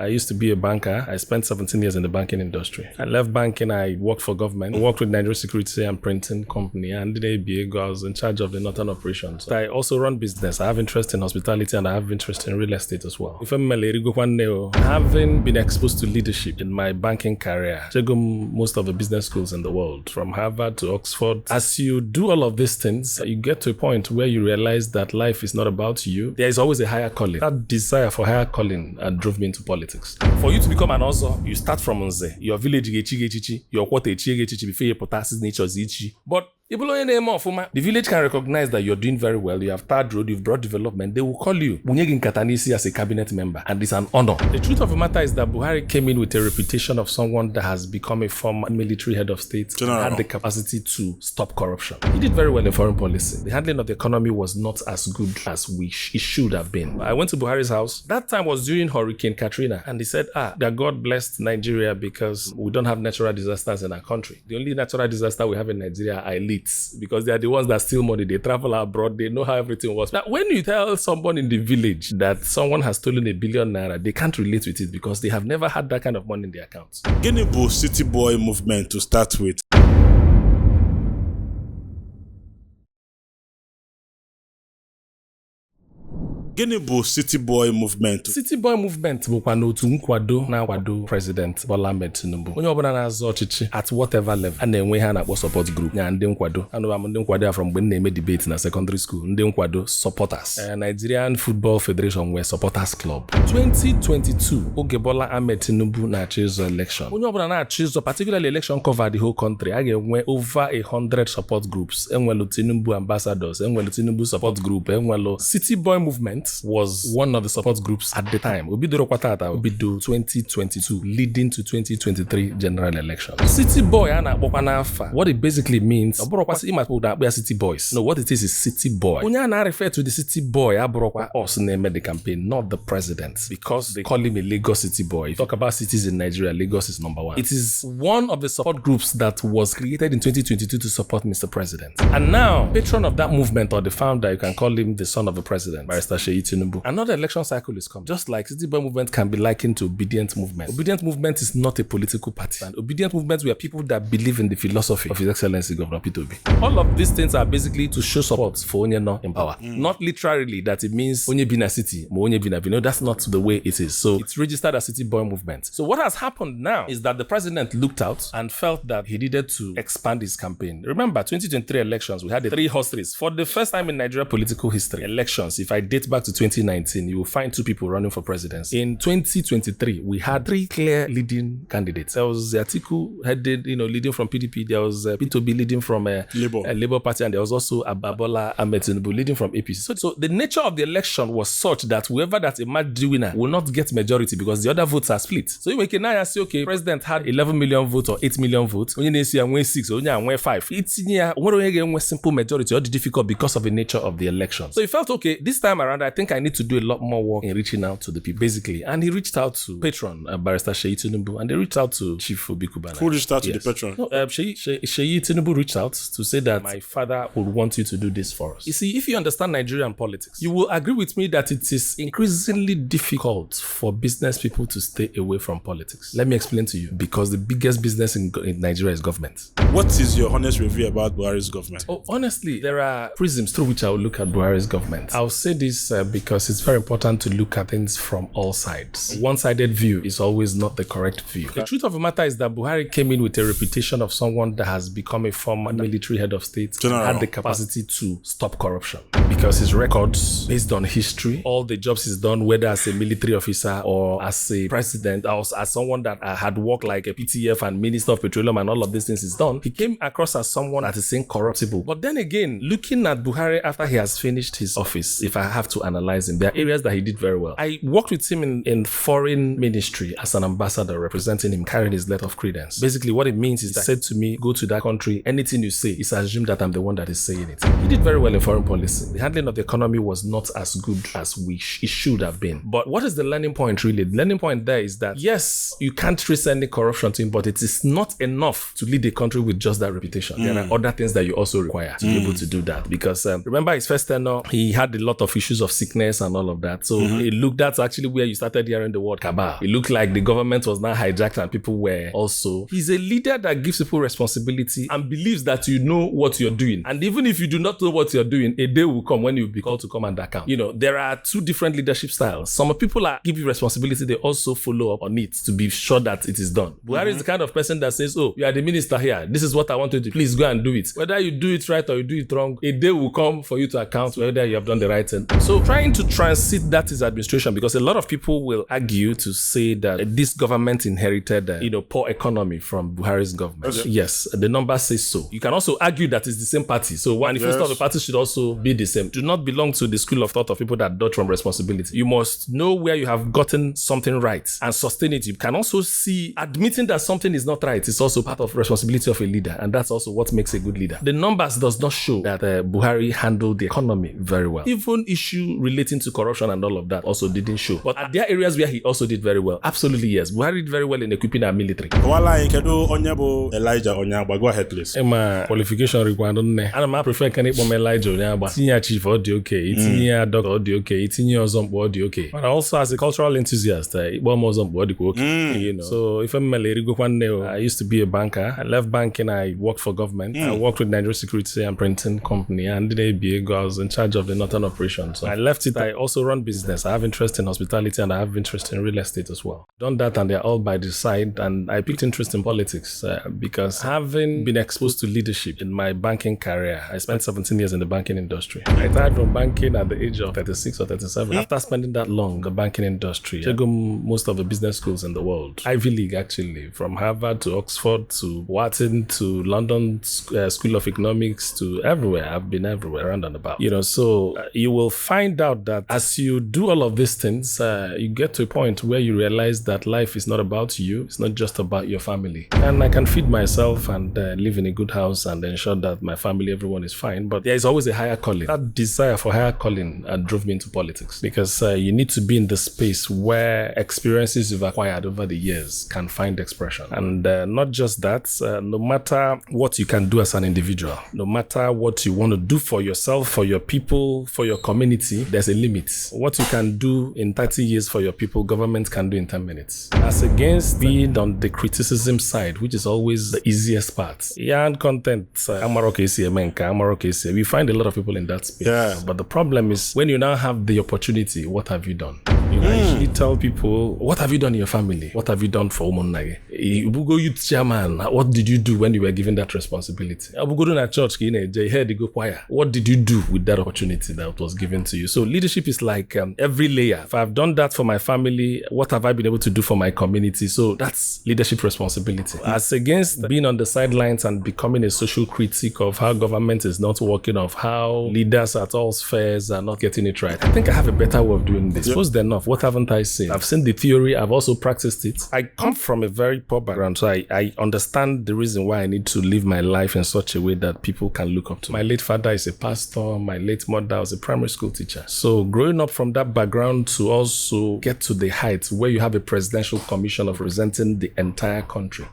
I used to be a banker. I spent 17 years in the banking industry. I left banking. I worked for government. I worked with Nigeria Security and Printing Company. And did ABA. I was in charge of the northern operations. I also run business. I have interest in hospitality and I have interest in real estate as well. Having been exposed to leadership in my banking career, I go most of the business schools in the world, from Harvard to Oxford. As you do all of these things, you get to a point where you realize that life is not about you. There is always a higher calling. That desire for higher calling drove me into politics. For you to become an Ozo, you start from Nze. Your village, your quarter, before you put nature's ichi. But the village can recognize that you're doing very well. You have tarred road, you've brought development. They will call you Onyeagba Katanisi as a cabinet member, and it's an honor. The truth of the matter is that Buhari came in with a reputation of someone that has become a former military head of state and had the capacity to stop corruption. He did very well in foreign policy. The handling of the economy was not as good as it should have been. I went to Buhari's house. That time was during Hurricane Katrina, and he said, that God blessed Nigeria because we don't have natural disasters in our country. The only natural disaster we have in Nigeria are elites, because they are the ones that steal money. They travel abroad. They know how everything works. Now, when you tell someone in the village that someone has stolen $1 billion naira, they can't relate with it because they have never had that kind of money in their accounts. Genibu City Boy movement to start with. Gịnị bụ City Boy movement? City Boy movement bụkwa n'otu nkwado na-akwado President Bola Ahmed Tinubu. Onye ọbụla na-azọ ọchịchị at whatever level a na-enwe ha na-akpọ support group ya ndị nkwado. Anụba ndị nkwado ya from mgbe na-eme debate na secondary school. Ndị nkwado supporters. Nigerian Football Federation nwere supporters club. 2022 oge Bola Ahmed Tinubu na-achọ ịzọ election. Onye ọbụla na-achọ ịzọ, particularly election cover the whole country, a ga-enwe over 100 support groups. Enwelu Tinubu ambassadors, enwelu Tinubu support group, enwelu City Boy movement was one of the support groups at the time. Obidoro Kwatata, Obido 2022, leading to 2023 general election. City Boy, what it basically means, City Boys. No, what it is City Boy. When I refer to the City Boy, us name the campaign, not the president, because they call him a Lagos City Boy. If you talk about cities in Nigeria, Lagos is number one. It is one of the support groups that was created in 2022 to support Mr. President. And now, patron of that movement or the founder, you can call him the son of the president, Barrister Tinubu. Another election cycle is coming. Just like City Boy movement can be likened to Obedient movement. Obedient movement is not a political party. And Obedient movement were people that believe in the philosophy of His Excellency Governor Peter Obi. All of these things are basically to show support for Onyeno in power. Not literally that it means Onye Bina City, Onye Bina Vino. That's not the way it is. So it's registered as City Boy movement. So what has happened now is that the president looked out and felt that he needed to expand his campaign. Remember, 2023 elections, we had the 3 horse race. For the first time in Nigeria political history, elections, if I date back to 2019, you will find 2 people running for presidency. In 2023, we had 3 clear leading candidates. There was Atiku headed, leading from PDP. There was P2B leading from Labour Party, and there was also Bola Ahmed Tinubu leading from APC. So the nature of the election was such that whoever that emerged the winner will not get majority because the other votes are split. So you can now say, okay, president had 11 million votes or 8 million votes. When you say 6 or 5, it's a simple majority or difficult because of the nature of the election. So he felt, okay, this time around, I think I need to do a lot more work in reaching out to the people, basically. And he reached out to patron Barrister Sheyi Tinubu, and they reached out to Chief Obi Kubana. Who reached out to the patron? No, Sheyi Tinubu reached out to say that my father would want you to do this for us. You see, if you understand Nigerian politics, you will agree with me that it is increasingly difficult for business people to stay away from politics. Let me explain to you. Because the biggest business in Nigeria is government. What is your honest review about Buhari's government? Oh, honestly, there are prisms through which I will look at Buhari's government. I'll say this because it's very important to look at things from all sides. One-sided view is always not the correct view. The truth of the matter is that Buhari came in with a reputation of someone that has become a former military head of state and had the capacity to stop corruption. Because his records, based on history, all the jobs he's done, whether as a military officer or as a president, or as someone that had worked like a PTF and Minister of Petroleum and all of these things he's done, he came across as someone that is incorruptible. But then again, looking at Buhari after he has finished his office, if I have to analyze him, there are areas that he did very well. I worked with him in foreign ministry as an ambassador representing him, carrying his letter of credence. Basically, what it means is that he said to me, go to that country, anything you say, it's assumed that I'm the one that is saying it. He did very well in foreign policy. The handling of the economy was not as good as it should have been. But what is the learning point really? The learning point there is that, yes, you can't trace any corruption to him, but it is not enough to lead a country with just that reputation. There are other things that you also require to be able to do that. Because remember his first tenure, he had a lot of issues of sickness and all of that. So it looked, that's actually where you started hearing the word cabal. It looked like the government was now hijacked and people were also. He's a leader that gives people responsibility and believes that you know what you're doing. And even if you do not know what you're doing, a day will come when you'll be called to come and account. You know, there are two different leadership styles. Some people give you responsibility, they also follow up on it to be sure that it is done. Buhari is the kind of person that says, oh, you are the minister here. This is what I want you to do. Please go and do it. Whether you do it right or you do it wrong, a day will come for you to account whether you have done the right thing. So trying to transit that is administration, because a lot of people will argue to say that this government inherited, poor economy from Buhari's government. Okay. Yes, the numbers say so. You can also argue that it's the same party. So one, if the party should also be the same. Do not belong to the school of thought of people that dodge from responsibility. You must know where you have gotten something right and sustain it. You can also see admitting that something is not right is also part of responsibility of a leader, and that's also what makes a good leader. The numbers does not show that Buhari handled the economy very well. Even issue relating to corruption and all of that also didn't show. But are there areas where he also did very well? Absolutely yes. Buhari did very well in equipping our military. Elijah Onyeagba, go ahead please. My qualification required I prefer can Elijah Onyeagba. Senior chief audio okay, senior doctor audio okay, senior audio okay. But also as a cultural enthusiast, okay. So if I'm I used to be a banker. I left banking, I worked for government. I worked with Nigeria Security and Printing Company, and did ABA. I was in charge of the northern operations. So I left it. I also run business. I have interest in hospitality and I have interest in real estate as well. Done that, and they're all by the side. And I picked interest in politics because having been exposed to leadership in my banking career, I spent 17 years in the banking industry. I retired from banking at the age of 36 or 37. After spending that long in the banking industry, I go most of the business schools in the world. Ivy League, actually, from Harvard to Oxford to Wharton to London School of Economics to everywhere. I've been everywhere, around and about. So you will find out that as you do all of these things, you get to a point where you realize that life is not about you. It's not just about your family. And I can feed myself and live in a good house and ensure that my family, everyone is fine. But there is always a higher calling. That desire for higher calling drove me into politics, because you need to be in the space where experiences you've acquired over the years can find expression. And not just that, no matter what you can do as an individual, no matter what you want to do for yourself, for your people, for your community, there's a limit. What you can do in 30 years for your people, government can do in 10 minutes. As against being on the criticism side, which is always the easiest part. And content, we find a lot of people in that space. Yeah. But the problem is, when you now have the opportunity, what have you done? You actually tell people, what have you done in your family? What have you done for Umunage? Ubugo youth chairman, what did you do when you were given that responsibility? Ubugo na church, go choir. What did you do with that opportunity that was given to you? So leadership is like every layer. If I've done that for my family, what have I been able to do for my community? So that's leadership responsibility. As against being on the sidelines and becoming a social critic of how government is not working, of how leaders at all spheres are not getting it right. I think I have a better way of doing this. Supposed enough, what haven't I seen? I've seen the theory, I've also practiced it. I come from a very poor background, so I understand the reason why I need to live my life in such a way that people can look up to. My late father is a pastor, my late mother was a primary school teacher. So growing up from that background to also get to the heights where you have a presidential commission of representing the entire country.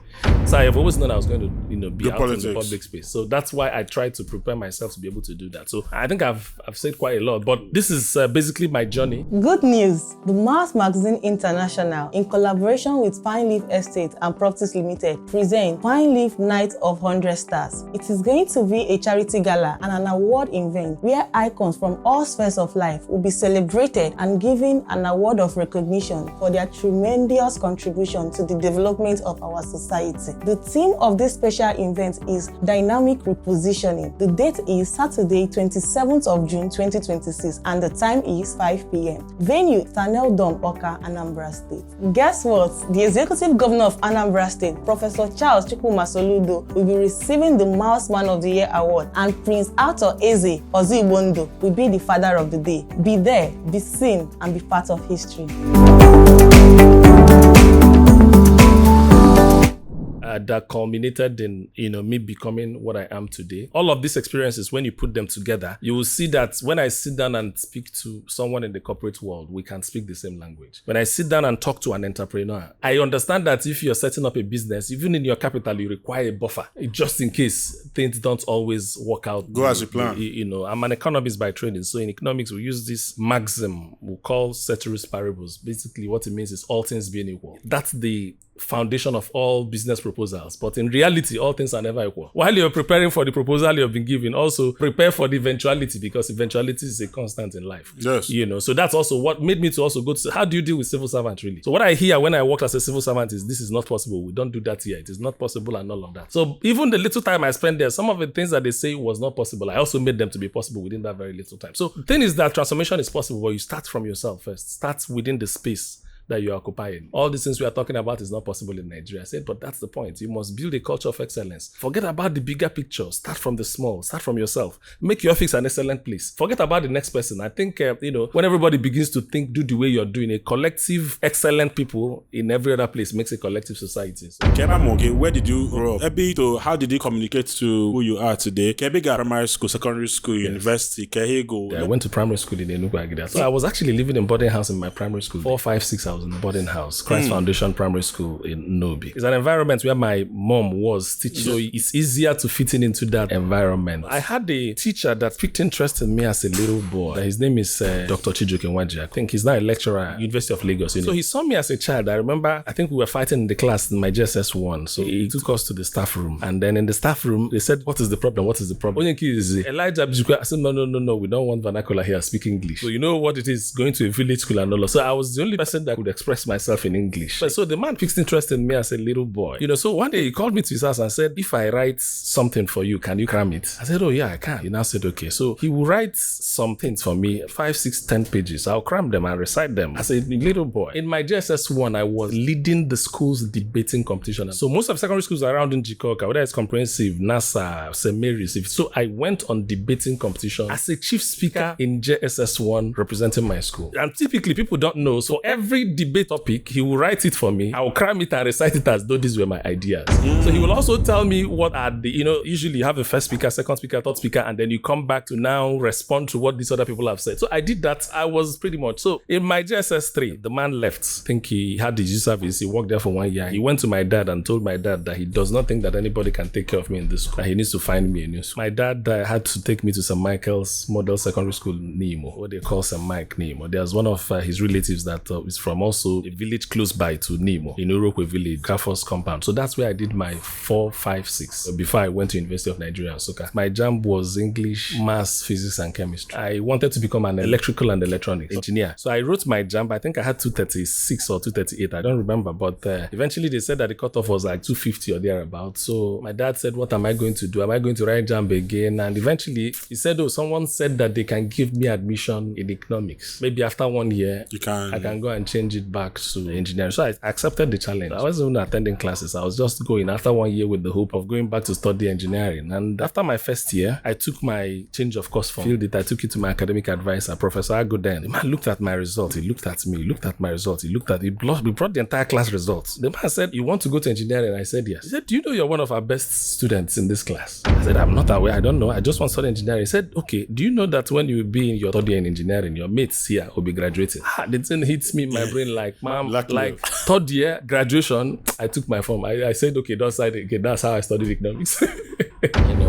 So I've always known I was going to be out in the public space. So that's why I tried to prepare myself to be able to do that. So I think I've said quite a lot, but this is basically my journey. Good news! The Mars Magazine International, in collaboration with Pine Leaf Estate and Properties Limited, present Pine Leaf Night of 100 Stars. It is going to be a charity gala and an award event where icons from all spheres of life will be celebrated and given an award of recognition for their tremendous contribution to the development of our society. The theme of this special event is Dynamic Repositioning. The date is Saturday, 27th of June 2026, and the time is 5 p.m. Venue, Tanel Dome, Oka, Anambra State. Guess what? The Executive Governor of Anambra State, Professor Charles Chukwuma-Soludo, will be receiving the Mouse Man of the Year Award, and Prince Arthur Eze Ozigbondo will be the father of the day. Be there, be seen, and be part of history. that culminated in, me becoming what I am today. All of these experiences, when you put them together, you will see that when I sit down and speak to someone in the corporate world, we can speak the same language. When I sit down and talk to an entrepreneur, I understand that if you're setting up a business, even in your capital, you require a buffer, just in case things don't always work out. Go as you plan. I'm an economist by training. So in economics, we use this maxim we call ceteris paribus. Basically, what it means is all things being equal. That's the foundation of all business proposals. But in reality, all things are never equal. While you're preparing for the proposal you've been given, also prepare for the eventuality, because eventuality is a constant in life. Yes. So that's also what made me to also go to, how do you deal with civil servants really? So what I hear when I work as a civil servant is, this is not possible. We don't do that here. It is not possible and all of that. So even the little time I spent there, some of the things that they say was not possible, I also made them to be possible within that very little time. So the thing is that transformation is possible, but you start from yourself first. Start within the space that you're occupying. All these things we are talking about is not possible in Nigeria. I said, but that's the point. You must build a culture of excellence. Forget about the bigger picture. Start from the small. Start from yourself. Make your office an excellent place. Forget about the next person. I think, when everybody begins to think, do the way you're doing, a collective, excellent people in every other place makes a collective society. So, Kebamoge, where did you grow up? So how did you communicate to who you are today? Kebiga primary school, secondary school, university, Kehego. I went to primary school in Enugu Agida. So I was actually living in boarding house in my primary school. 4, 5, 6, I was in boarding house. Christ Foundation Primary School in Nobi. It's an environment where my mom was teaching. So it's easier to fit into that environment. I had a teacher that picked interest in me as a little boy. His name is Dr. Chijoke Nwaji. I think he's now a lecturer at University of Lagos. So he saw me as a child. I remember, I think we were fighting in the class in my JSS 1. So he took us to the staff room. And then in the staff room, they said, what is the problem? What is the problem? Elijah Bijukwu. I said, no, we don't want vernacular here. Speak English. So you know what it is, going to a village school and all. So I was the only person that could express myself in English. But so the man picked interest in me as a little boy. So one day he called me to his house and said, if I write something for you, can you cram it? I said, oh yeah, I can. He now said, okay. So he will write some things for me, 5, 6, 10 pages. I'll cram them and recite them as a little boy. In my JSS 1, I was leading the school's debating competition. So most of secondary schools around in Jikoka, whether it's comprehensive, NASA, St. Mary's. So I went on debating competition as a chief speaker in JSS 1 representing my school. And typically people don't know. So every debate topic, he will write it for me. I will cram it and recite it as though these were my ideas. So he will also tell me what are the, usually you have a first speaker, second speaker, third speaker, and then you come back to now respond to what these other people have said. So I did that. I was pretty much. So in my JSS 3, the man left. I think he had the youth service. He worked there for 1 year. He went to my dad and told my dad that he does not think that anybody can take care of me in this school. That he needs to find me a new school. My dad had to take me to St. Michael's Model Secondary School, Nimo, what they call St. Mike Nimo. There's one of his relatives that is from also a village close by to Nimo, in Urokwe village, Carforce compound. So that's where I did my 4, 5, 6 before I went to University of Nigeria and Nsukka. My jam was English, Maths, Physics, and Chemistry. I wanted to become an electrical and electronics engineer. So I wrote my jam. I think I had 236 or 238. I don't remember. But eventually they said that the cutoff was like 250 or thereabouts. So my dad said, what am I going to do? Am I going to write jam again? And eventually he said, oh, someone said that they can give me admission in economics. Maybe after 1 year, I can go and change it back to engineering. So I accepted the challenge. I wasn't even attending classes. I was just going after 1 year with the hope of going back to study engineering. And after my first year, I took my change of course form. Filled it. I took it to my academic advisor, Professor Agoden. The man looked at my results. He looked at me. He looked at my results. He brought the entire class results. The man said, you want to go to engineering? I said, yes. He said, do you know you're one of our best students in this class? I said, I'm not aware. I don't know. I just want to study engineering. He said, okay, do you know that when you will be in your third year in engineering, your mates here will be graduating? The thing hits me in my brain like, mom, like third year graduation, I took my form. I said, okay, that's how I studied economics.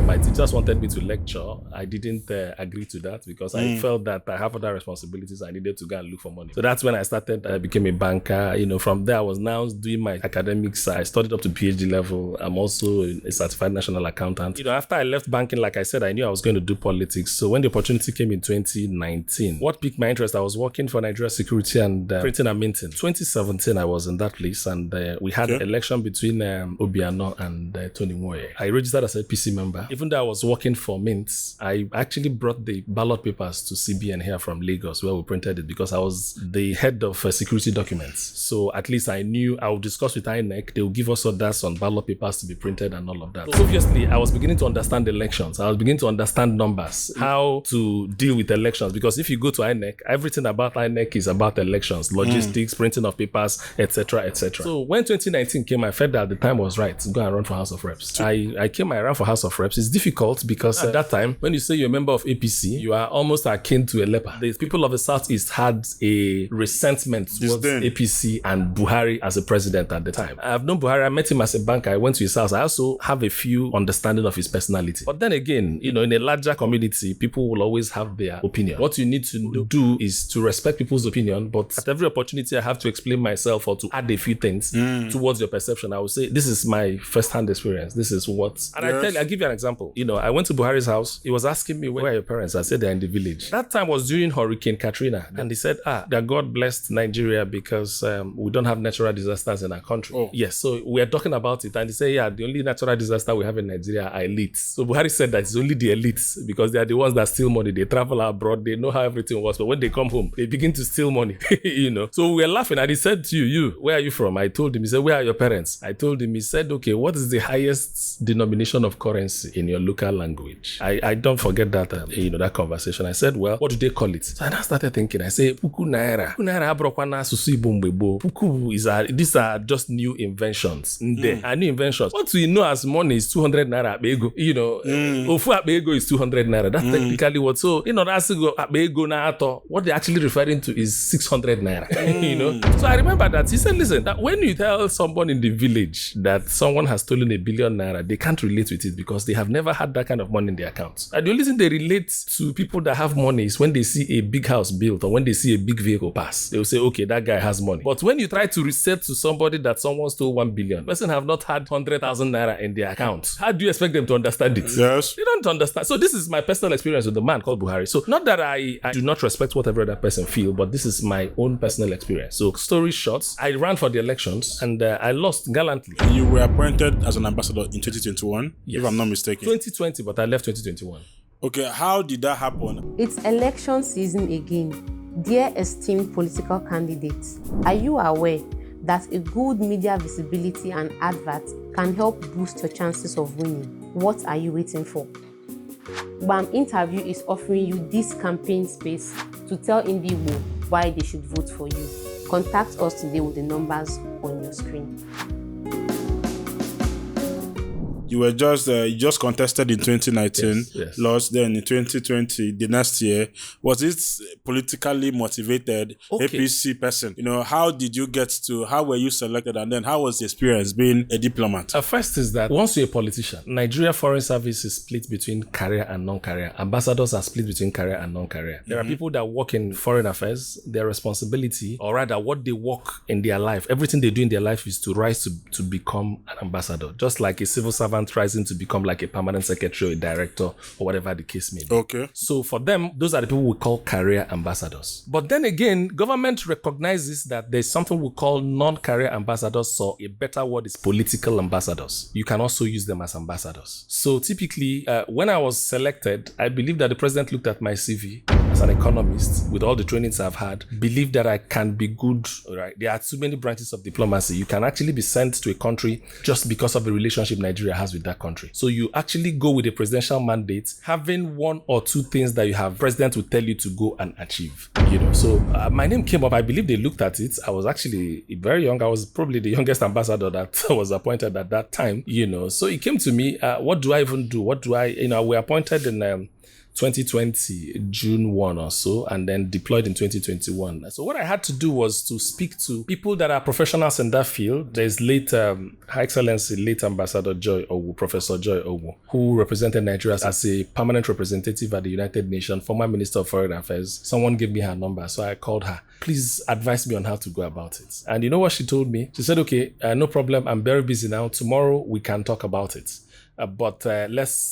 My teachers wanted me to lecture. I didn't agree to that because I felt that I have other responsibilities. I needed to go and look for money. So that's when I started. I became a banker. From there, I was now doing my academics. I studied up to PhD level. I'm also a certified national accountant. After I left banking, like I said, I knew I was going to do politics. So when the opportunity came in 2019, what piqued my interest? I was working for Nigeria Security and Printing and Minting. 2017, I was in that place, and we had an election between Obiano and Tony Moye. I registered as a peace APC member. Even though I was working for Mint, I actually brought the ballot papers to CBN here from Lagos where we printed it because I was the head of security documents. So at least I knew I would discuss with INEC. They will give us orders on ballot papers to be printed and all of that. So obviously, I was beginning to understand elections. I was beginning to understand numbers, how to deal with elections. Because if you go to INEC, everything about INEC is about elections, logistics, printing of papers, etc., etc. So when 2019 came, I felt that the time was right to go and run for House of Reps. I ran for House of Reps. It's difficult because at that time, when you say you're a member of APC, you are almost akin to a leper. The people of the Southeast had a resentment towards APC and Buhari as a president at the time. I've known Buhari. I met him as a banker. I went to his house. I also have a few understanding of his personality. But then again, in a larger community, people will always have their opinion. What you need to do is to respect people's opinion, but at every opportunity I have to explain myself or to add a few things towards your perception. I will say, this is my first-hand experience. This is what... And I'll give you an example. I went to Buhari's house. He was asking me, where are your parents? I said, they're in the village. That time was during Hurricane Katrina. And he said, that God blessed Nigeria because we don't have natural disasters in our country. Oh. Yes, so we are talking about it. And he said, the only natural disaster we have in Nigeria are elites. So Buhari said that it's only the elites because they are the ones that steal money. They travel abroad. They know how everything works. But when they come home, they begin to steal money. So we were laughing. And he said to you, where are you from? I told him. He said, where are your parents? I told him. He said, okay, what is the highest denomination of currency in your local language? I don't forget that, that conversation. I said, well, what do they call it? So I now started thinking. I said, puku naira. Puku naira abrokwana susu ibombo. Puku these are just new inventions. Are new inventions. What we know as money is 200 naira abego. Ofu abego is 200 naira. That's technically what. So, that's abego na ato. What they're actually referring to is 600 naira. So I remember that he said, listen, that when you tell someone in the village that someone has stolen $1 billion naira, they can't relate with it because they have never had that kind of money in their accounts. And the only thing they relate to people that have money is when they see a big house built or when they see a big vehicle pass. They will say, okay, that guy has money. But when you try to reset to somebody that someone stole 1 billion, person have not had 100,000 naira in their account. How do you expect them to understand it? Yes. They don't understand. So this is my personal experience with the man called Buhari. So not that I do not respect whatever that person feel, but this is my own personal experience. So story short, I ran for the elections and I lost gallantly. You were appointed as an ambassador in 2021, if I'm not mistaken. 2020, but I left 2021. Okay, how did that happen? It's election season again. Dear esteemed political candidates, are you aware that a good media visibility and advert can help boost your chances of winning? What are you waiting for? BAM Interview is offering you this campaign space to tell Indigo why they should vote for you. Contact us today with the numbers on your screen. You just contested in 2019, yes. Lost. Then in 2020, the next year, was it politically motivated APC person? How did you how were you selected, and then how was the experience being a diplomat? First is that once you're a politician, Nigeria Foreign Service is split between career and non-career. Ambassadors are split between career and non-career. There are people that work in foreign affairs. Their responsibility, or rather what they work in their life, everything they do in their life is to rise to become an ambassador, just like a civil servant rising to become like a permanent secretary or a director or whatever the case may be. Okay. So for them, those are the people we call career ambassadors. But then again, government recognizes that there's something we call non-career ambassadors, so a better word is political ambassadors. You can also use them as ambassadors. So typically, when I was selected, I believe that the president looked at my CV as an economist with all the trainings I've had, believed that I can be good, right? There are too many branches of diplomacy. You can actually be sent to a country just because of the relationship Nigeria has with that country. So you actually go with a presidential mandate, having one or two things that you have president will tell you to go and achieve. So my name came up. I believe they looked at it. I was actually very young. I was probably the youngest ambassador that was appointed at that time. So it came to me. What do I even do? What do I? We appointed in 2020, June 1 or so, and then deployed in 2021. So what I had to do was to speak to people that are professionals in that field. There's late Her Excellency, late Ambassador Joy Owu, Professor Joy Owu, who represented Nigeria as a permanent representative at the United Nations, former Minister of Foreign Affairs. Someone gave me her number, so I called her. Please advise me on how to go about it. And you know what she told me? She said, okay, no problem. I'm very busy now. Tomorrow we can talk about it. But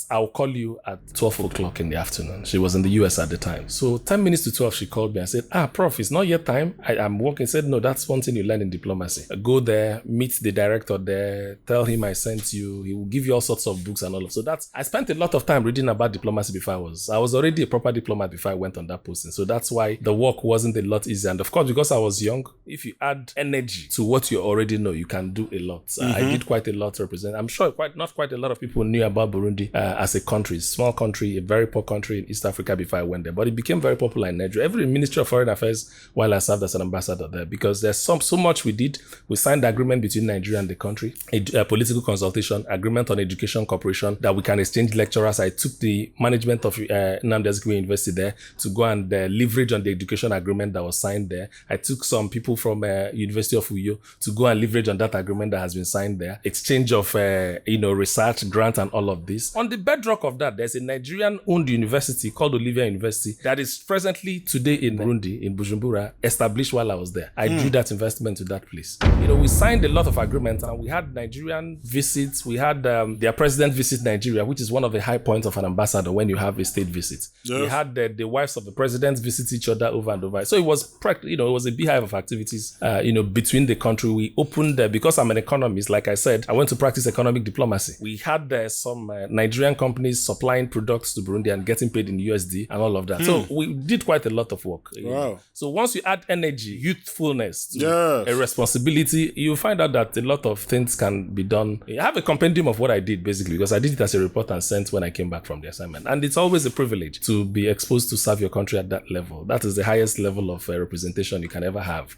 I'll call you at 12 o'clock in the afternoon. She was in the US at the time. So 10 minutes to 12, she called me and said, Prof, it's not yet time. I'm working. I said, no, that's one thing you learn in diplomacy. Go there, meet the director there, tell him I sent you. He will give you all sorts of books and all of. So I spent a lot of time reading about diplomacy before I was already a proper diplomat before I went on that posting. So that's why the work wasn't a lot easier. And of course, because I was young, if you add energy to what you already know, you can do a lot. I did quite a lot to represent. I'm sure not quite a lot of people knew about Burundi as a country, small country, a very poor country in East Africa before I went there. But it became very popular in Nigeria. Every Ministry of Foreign Affairs while I served as an ambassador there, because there's so much we did. We signed the agreement between Nigeria and the country, a political consultation, agreement on education cooperation, that we can exchange lecturers. I took the management of Nnamdi Azikiwe University there to go and leverage on the education agreement that was signed there. I took some people from University of Uyo to go and leverage on that agreement that has been signed there. Exchange of research, grant, and all of this. On the bedrock of that, there's a Nigerian-owned university called Olivia University that is presently today in Burundi, in Bujumbura, established while I was there. I drew that investment to that place. We signed a lot of agreements, and we had Nigerian visits. We had their president visit Nigeria, which is one of the high points of an ambassador when you have a state visit. Yes. We had the wives of the presidents visit each other over and over. So it was it was a beehive of activities, between the country. We opened, because I'm an economist, like I said, I went to practice economic diplomacy. We had some Nigerian companies supplying products to Burundi and getting paid in USD and all of that. So we did quite a lot of work. Wow. So once you add energy, youthfulness to a responsibility, you find out that a lot of things can be done. I have a compendium of what I did, basically, because I did it as a report and sent when I came back from the assignment. And it's always a privilege to be exposed to serve your country at that level. That is the highest level of representation you can ever have.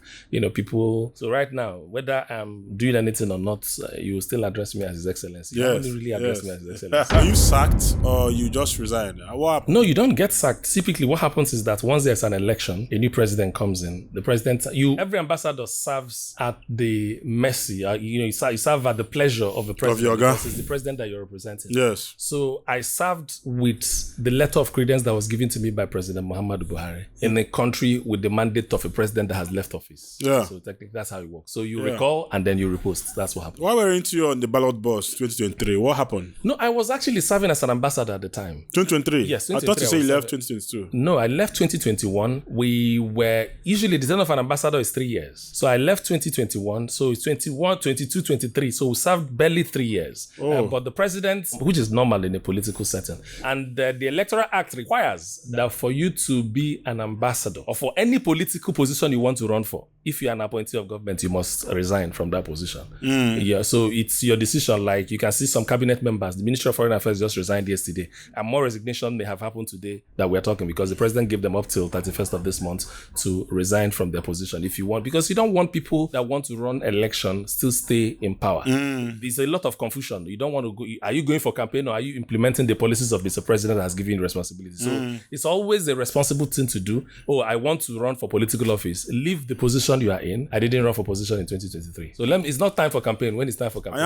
People. So right now, whether I'm doing anything or not, you will still address me as His Excellency. You don't really address me as His Excellency. Are you sacked or you just resigned? What happened? No, you don't get sacked. Typically, what happens is that once there's an election, a new president comes in. The president, every ambassador serves at the mercy. You serve at the pleasure of the president. Of your guy. Because it's the president that you're representing. Yes. So I served with the letter of credence that was given to me by President Muhammadu Buhari in a country with the mandate of a president that has left office. Yeah. So technically, that's how it works. So you recall and then you repost. That's what happened. Why weren't you on the ballot box 2023? What happened? No, I was actually serving as an ambassador at the time. 2023? Yes, 2023. I thought you said you left 2022. No, I left 2021. We were usually the term of an ambassador is 3 years. So I left 2021. So it's 21, 22, 23. So we served barely 3 years. But the president, which is normal in a political setting, and the Electoral Act requires that for you to be an ambassador or for any political position you want to run for, if you're an appointee of government, you must resign from that position. Yeah, so it's your decision. Like you can see some cabinet members, the Ministry of Foreign Affairs just resigned yesterday, and more resignation may have happened today that we're talking, because the president gave them up till 31st of this month to resign from their position if you want, because you don't want people that want to run election still stay in power. There's a lot of confusion. You don't want to go. Are you going for campaign or are you implementing the policies of Mr. President that has given you responsibility? So it's always a responsible thing to do. I want to run for political office. Leave the position you are in. I didn't run for position in 2023. So it's not time for campaign. When it's time for campaign,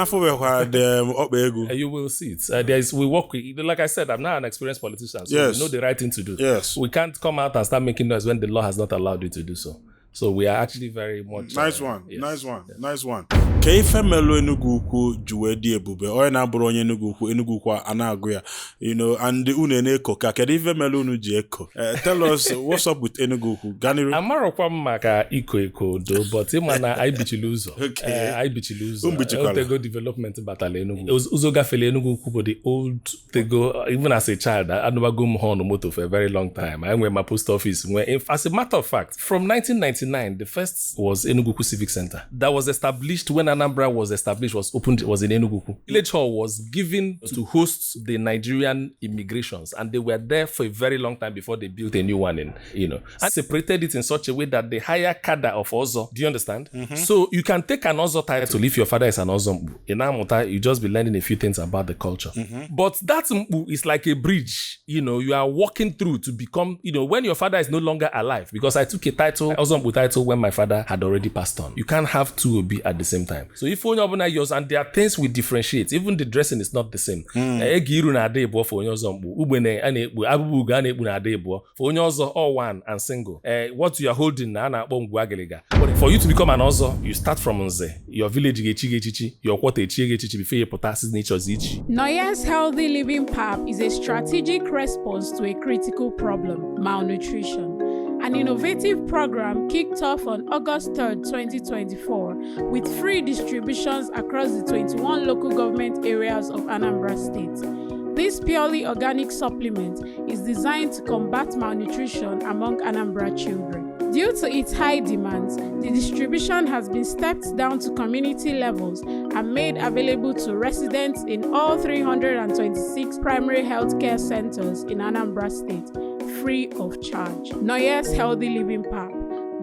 you will see it. We work with, like I said, I'm not an experienced politician, so we know the right thing to do. Yes. We can't come out and start making noise when the law has not allowed you to do so. So we are actually very much... Nice one. Ka ife melu Enugu Ukwu juwe di ebube onye na-abụrụ onye Enugu Ukwu a na-agụ ya, and unu na-eko ka kedu ife melu unu ji eko? Tell us what's up with Enugu Ukwu. Ganiru. Amarokwa maka iko do, but ịma na anyị bichiri ụzọ. Anyị bichiri ụzọ. Otego development batala Enugu. Ụzọ gafele Enugu Ukwu bụ the old Tego. Even as a child, I never go on motor for a very long time. I went my post office. As a matter of fact, from 1999, the first was Enugu Ukwu Civic Center. That was established when Anambra was established, was opened, was in Enugu Ukwu. Village Hall was given to host the Nigerian immigrations, and they were there for a very long time before they built a new one and separated it in such a way that the higher cadre of Ozo, do you understand? So you can take an Ozo title if your father is an Ozo Mbu. In Amuta, you just be learning a few things about the culture. But that Mbu is like a bridge, you are walking through to become, when your father is no longer alive, because I took a title, Ozo Mbu title when my father had already passed on. You can't have two Obi at the same time. So if onye ọbụla yours, and there are things we differentiate, even the dressing is not the same. Ege iru na ada ebuo for onye ọzọ mkpu, ugbene a na-ekpu, abụbụ ugo a na-ekpu na ada ebuo for onye ọzọ all one and single. What you are holding na a na-akpọ ngwu agịlịga. But for you to become an ọzọ, you start from nze. Your village ga-echi gị echichi, your quarter echi gị echichi before you pụta si n'ịchọzi ichi. Noyes Healthy Living PAP is a strategic response to a critical problem, malnutrition. An innovative program kicked off on August 3rd, 2024, with free distributions across the 21 local government areas of Anambra State. This purely organic supplement is designed to combat malnutrition among Anambra children. Due to its high demands, the distribution has been stepped down to community levels and made available to residents in all 326 primary health care centers in Anambra State, free of charge. Noyes Healthy Living PAP,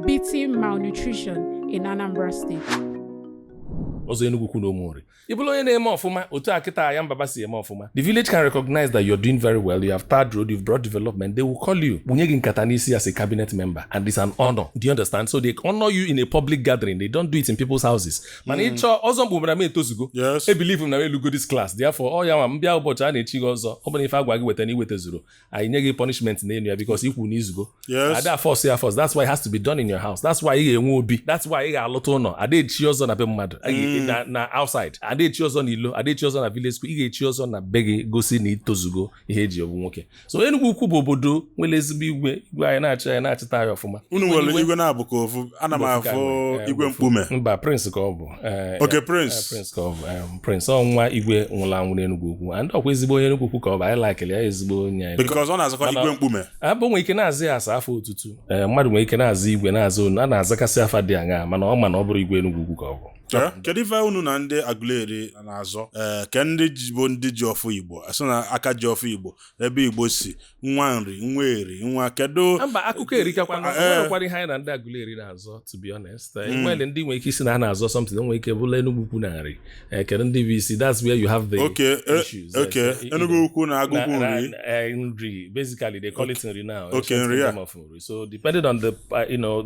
beating malnutrition in Anambra State. Ọzọ Enugu kwu n'Omori. Ị bụrụ onye na-eme ọfụma, otu a kịta ya mbaba si eme ọfụma. The village can recognize that you're doing very well. You have tarred road, you've brought development. They will call you. Bunye gị nkata n'isi as a cabinet member, and it's an honor. Do you understand? So they honor you in a public gathering. They don't do it in people's houses. Mana ịchọ ọzọ mgbe na m etozugo. Yes. I believe na elugo this class. Therefore, ọ ya nwa mbịa ụbọchị a na-echi gị ọzọ. Ọ bụrụ ife agwa gị weta na iweta zuru. Anyị nye gị punishment na enu ya because ikwu n'izugo. Yes. Ada force ya force. That's why it has to be done in your house. That's why ị ga-enwe obi. That's why ị ga-alụta ụlọ. Ada echi ọzọ na be mmadụ. Na outside. Ada echi ọzọ n'ilo. Ada echi ọzọ na village school. Ị ga-echi ọzọ na be gị gosi na itozugo ihe eji ọbụ nwoke. So Enugu ukwu bụ obodo nwere ezigbo igwe anyị na-achịta ya ọfụma. Unu nwere igwe na-abụ ka ofu. Ana m afụ igwe mkpume. Mba, Prince ka ọ bụ. Okay, Prince. Prince ka ọ bụ. Prince ọ nwa igwe nwụrụ anwụ n'Enugu ukwu. And ọkwa ezigbo onye Enugu ukwu ka ọ bụ. Anyị like ya ezigbo onye anyị. Because ọ na-azakwa igwe mkpume. Abụ nwere ike na-azị ya asa afọ otutu. Mmadụ nwere ike na-azị igwe na-azụ a na-azakasị afa dị aṅaa mana ọ bụrụ igwe Enugu ukwu ka ọ bụ. Kedu ife unu na ndị Aguleri na-azọ ke ndị bụ ndị ji ọfụ Igbo asị na aka ji ọfụ Igbo ebe Igbo si nwa nri nwa eri nwa kedu mba akụkọ erikakwa nwerekwara ihe anyị na ndị Aguleri na-azọ to be honest nwere ndị nwere ike isi na ha na-azọ something nwere ike bụla Enugu ukwu na nri kedu ndị bụ isi that's where you have the issues. Enugu ukwu na agụgụ nri basically they call it nri now. Nri. So depending on the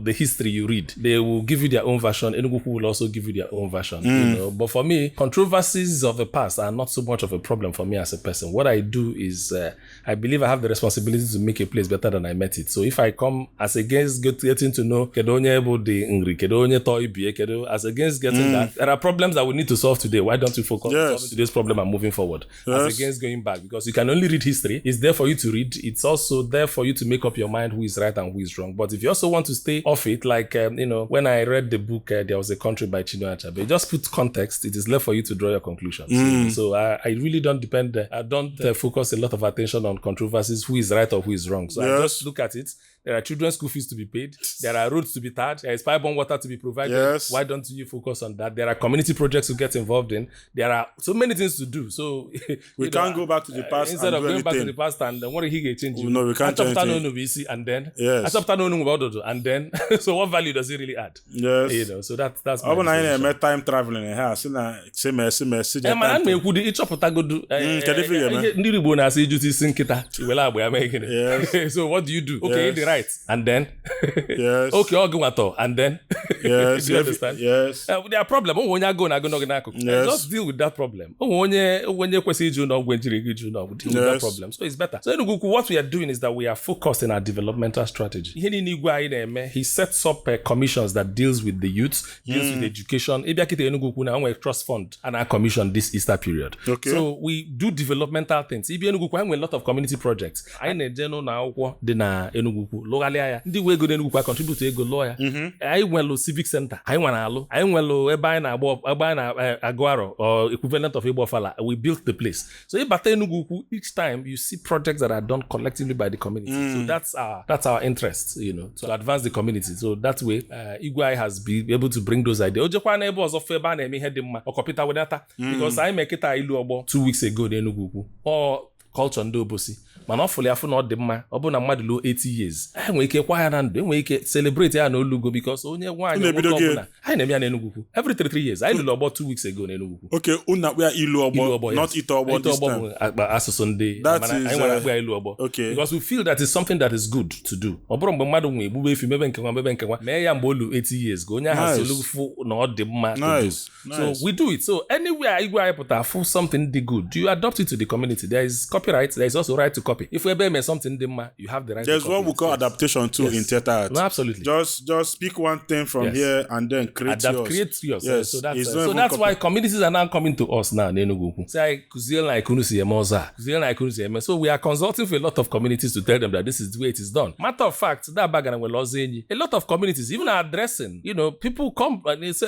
the history you read, they will give you their own version. Enugu ukwu will also give you their own version. But for me, controversies of the past are not so much of a problem for me as a person. What I do is I believe I have the responsibility to make a place better than I met it. So if I come as against getting to know kedu onye bụ the nri, kedu onye to ibie, kedu as against getting that, there are problems that we need to solve today. Why don't we focus on solving today's problem and moving forward as against going back? Because you can only read history. It's there for you to read. It's also there for you to make up your mind who is right and who is wrong. But if you also want to stay off it, like when I read the book There Was a Country by Chinua Achebe, just put context. It is left for you to draw your conclusions. So I really don't depend. I don't focus a lot of attention on controversies, who is right or who is wrong. So I just look at it. There are children's school fees to be paid. There are roads to be tarred. There is pipe-borne water to be provided. Yes. Why don't you focus on that? There are community projects to get involved in. There are so many things to do. So we can't go back to the past instead and of do going anything. back to the past and what he get change you. No, we can't change anything. And then and then so what value does it really add? Yes. So that's my I time traveling here. man me kwudi ịchọpụtagodu ndị Igbo na-asị ijuti isi nkịta iwele agba ya mee gịnị. So what do you do? Okay, the right and then okay ọ gịnwato and then do you understand? There are problem onye agụ na agụ n'oge n'akụkụ. Just deal with that problem. Onye kwesịrị iju n'ọgwụ njiri gị iju n'ọgwụ deal with that problem. So it's better. So Enugu ukwu, what we are doing is that we are focused in our developmental strategy. Ihe niile igwe anyị na-eme, he sets up commissions that deals with the youth, deals with education. Ịbịa kịta Enugu ukwu na nwe trust fund and our commission this Easter period. So we do developmental things. Ibi Enugu ukwu, anyị nwere a lot of community projects. Anyị na-eje n'ụlọ akwụkwọ dị na Enugu ukwu lụgharịa ya. Ndị we ego Enugu ukwu contribute ego lụọ ya. Anyị nwere civic center. Anyị nwa na-alụ. Anyị nwere ebe anyị na-agụ arọ or equivalent of Igbo Ofala. We built the place. So ịbata Enugu ukwu, each time you see projects that are done collectively by the community. So that's our interest, to advance the community. So that way, Igwe has been able to bring those ideas. Ojekwa na ebe ọzọ fe ebe a na-eme ihe dị mma. Ọkọpịta wedata. Because anyị mekịta ilu ọgbọ 2 weeks ago n'Enugu ukwu. culture ndị obosi mana ọ fụlụ afụ na ọ dị mma ọ bụ na mmadụ luo 80 years anyị nwere ike kwa ya na ndụ enwere ike celebrate ya na olugo because onye nwaanyị nwoke ọbụla anyị na-eme ya na Enugu Ukwu every 3 years anyị lụrụ ọgbọ 2 weeks ago na Enugu Ukwu. Okay, unu akpụ ya ilu ọgbọ not ite ọgbọ this time. Ite ọgbọ bụ asụsụ ndị mana anyị nwere akpụ ya ilu ọgbọ because we feel that is something that is good to do. Ọ bụrụ mgbe mmadụ nwee egbube efi mebe nke nwa mee ya mgbe olu 80 years ka onye ahụ solufụ na ọ dị mma to do. So we do it. So anywhere igwe anyị pụta full something dị good, you adopt it to the community. There is copyright, there is also right to copy. If we ever something dị mma, you have the right There's to copy. There's what we call adaptation too in theater art. No, absolutely. Just pick one thing from here and then create yours. Create yours. Yes. So that's why communities are now coming to us now in Enugu Ukwu. Say kuzie na ikunu si eme ọzọ a. Kuzie na ikunu si eme. So we are consulting with a lot of communities to tell them that this is the way it is done. Matter of fact, that bagana nwere ọzọ enyi. A lot of communities even are addressing, people come and they say,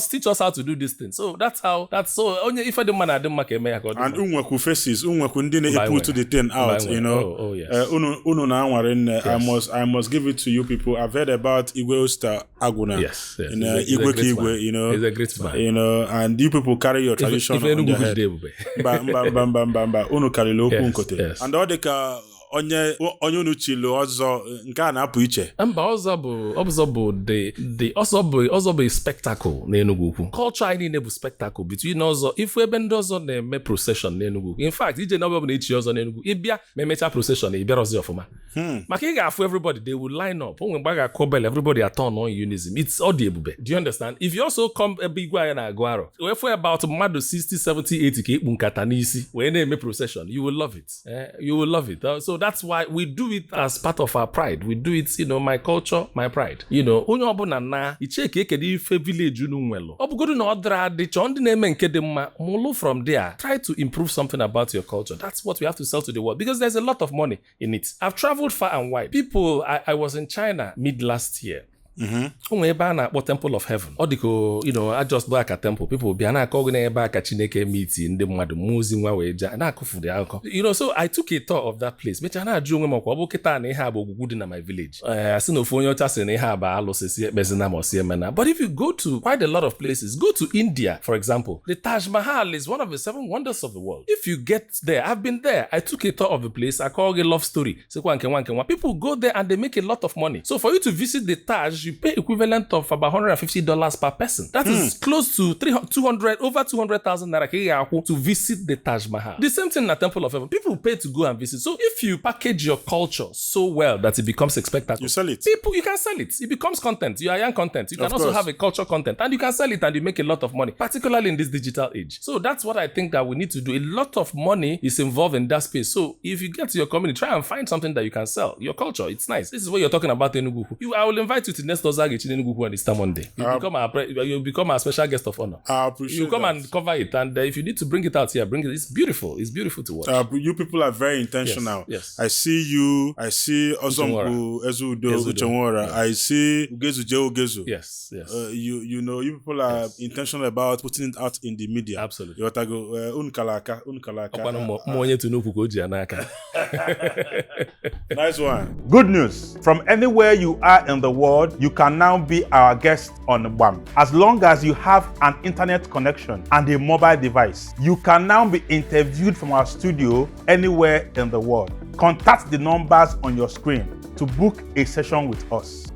teach us how to do this thing. So that's so onye ife dị mma na adị mma ka eme ya ka ọ dị mma. And unweku faces, unweku ndị na-put the thing out, Oh yes. Unu na anware nne. I must give it to you people. I've heard about Igwe Oster Aguna. Yes. Igwe Kigwe, He's a great man. And you people carry your tradition on your head. Mba, unu karịrị okwu nkote. And ọ dị ka onye unu chilu ọzọ nke a na-apụ iche. Mba ọzọ bụ spectacle na Enugu Ukwu. Culture anyị niile bụ spectacle between ọzọ ifu ebe ndị ọzọ na-eme procession na Enugu. In fact, ije na ọbụla ichi ọzọ na Enugu ịbịa ma emecha procession ịbịarọzi ọfụma. Maka ị ga-afụ everybody, they will line up. Onwe mgbe a ga-akụ bell, everybody atọn on unison. It's all dị ebube. Do you understand? If you also come ebe igwe anyị na-agụ arọ, wee fụ about mmadụ 60, 70, 80 ka ikpu nkata n'isi wee na-eme procession, you will love it. You will love it. So that's why we do it as part of our pride. We do it, my culture, my pride. Onye ọbụla na iche ka ekede ife village unu nwelu. Ọ bụgodu na ọ dịra adị chọọ ndị na-eme nke dị mma, mụlụ from there. Try to improve something about your culture. That's what we have to sell to the world because there's a lot of money in it. I've traveled far and wide. People, I was in China mid last year. Onwe ebe a na-akpọ Temple of Heaven. Ọ dịka I just aka temple. People bịa na-akọ gị n'ebe aka Chineke meeti ndị mmadụ mmụọzi nwa wee jee na-akụfu dị akụkọ. So I took a tour of that place. Mecha na-ajụ onwe m ọkwa ọ bụ kịta na ihe a bụ ogwugwu dị na my village. Asị na ofu onye ọcha sị na ihe a bụ alụsị si ekpezina ma ọsi emena. But if you go to quite a lot of places, go to India, for example. The Taj Mahal is one of the 7 wonders of the world. If you get there, I've been there. I took a tour of the place. I call it love story. Sekwa nke. People go there and they make a lot of money. So for you to visit the Taj, you pay equivalent of about $150 per person. That is close to over 200,000 naira to visit the Taj Mahal. The same thing in the Temple of Heaven. People pay to go and visit. So if you package your culture so well that it becomes a spectacle, you sell it. You can sell it. It becomes content. You are young content. You can also have a culture content and you can sell it and you make a lot of money, particularly in this digital age. So that's what I think that we need to do. A lot of money is involved in that space. So if you get to your community, try and find something that you can sell. Your culture, it's nice. This is what you're talking about in Enugu. I will invite you to next Ozage in Enugu on Easter Monday. You become our special guest of honor. I appreciate you come that. And cover it, and if you need to bring it out here, bring it. It's beautiful. It's beautiful to watch. You people are very intentional. Yes. I see you. I see Ozombu Ezudo Uchenwora. I see Ugezu Ugezu. Yes. You people are intentional about putting it out in the media. Absolutely. You want to go unkalaka. Nice one. Good news. From anywhere you are in the world, you can now be our guest on BAM. As long as you have an internet connection and a mobile device, you can now be interviewed from our studio anywhere in the world. Contact the numbers on your screen to book a session with us.